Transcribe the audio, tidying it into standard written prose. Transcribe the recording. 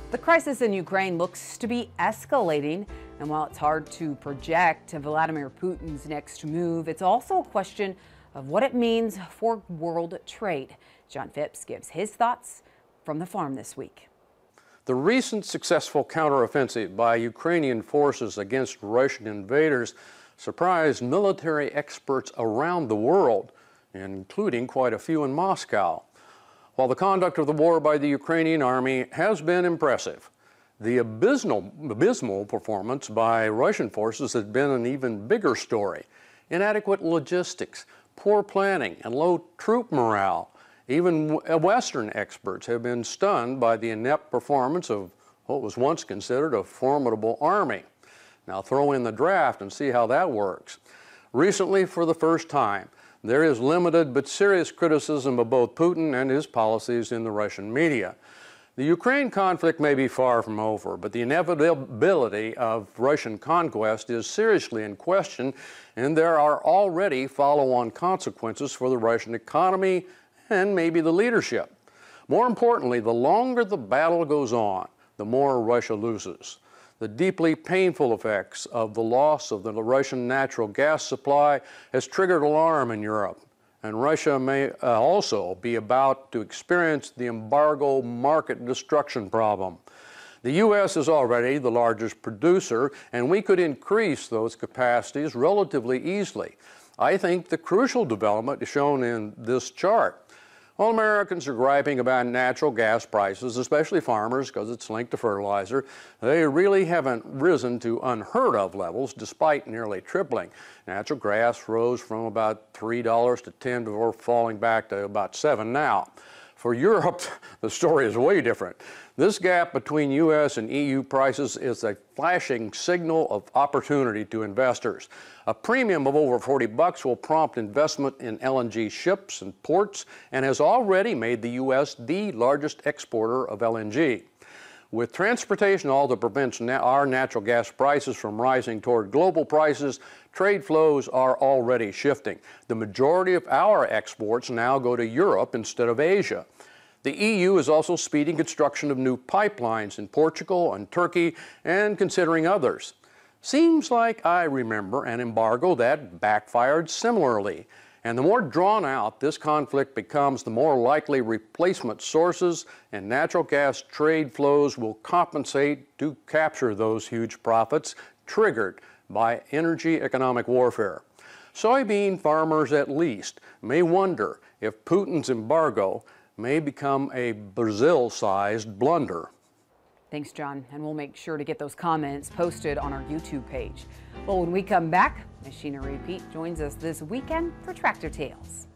The crisis in Ukraine looks to be escalating, and while it's hard to project Vladimir Putin's next move, it's also a question of what it means for world trade. John Phipps gives his thoughts from the farm this week. The recent successful counteroffensive by Ukrainian forces against Russian invaders surprised military experts around the world, including quite a few in Moscow. While the conduct of the war by the Ukrainian army has been impressive, the abysmal performance by Russian forces has been an even bigger story. Inadequate logistics, poor planning, and low troop morale. Even Western experts have been stunned by the inept performance of what was once considered a formidable army. Now throw in the draft and see how that works. Recently, for the first time, there is limited but serious criticism of both Putin and his policies in the Russian media. The Ukraine conflict may be far from over, but the inevitability of Russian conquest is seriously in question, and there are already follow-on consequences for the Russian economy and maybe the leadership. More importantly, the longer the battle goes on, the more Russia loses. The deeply painful effects of the loss of the Russian natural gas supply has triggered alarm in Europe, and Russia may also be about to experience the embargo market destruction problem. The U.S. is already the largest producer, and we could increase those capacities relatively easily. I think the crucial development is shown in this chart. While Americans are griping about natural gas prices, especially farmers because it's linked to fertilizer, they really haven't risen to unheard of levels despite nearly tripling. Natural gas rose from about $3 to $10 before falling back to about $7 now. For Europe, the story is way different. This gap between U.S. and EU prices is a flashing signal of opportunity to investors. A premium of over $40 will prompt investment in LNG ships and ports and has already made the U.S. the largest exporter of LNG. With transportation all that prevents our natural gas prices from rising toward global prices, trade flows are already shifting. The majority of our exports now go to Europe instead of Asia. The EU is also speeding construction of new pipelines in Portugal and Turkey and considering others. Seems like I remember an embargo that backfired similarly. And the more drawn out this conflict becomes, the more likely replacement sources and natural gas trade flows will compensate to capture those huge profits triggered by energy economic warfare. Soybean farmers at least may wonder if Putin's embargo may become a Brazil-sized blunder. Thanks, John, and we'll make sure to get those comments posted on our YouTube page. Well, when we come back, Machinery Pete joins us this weekend for Tractor Tales.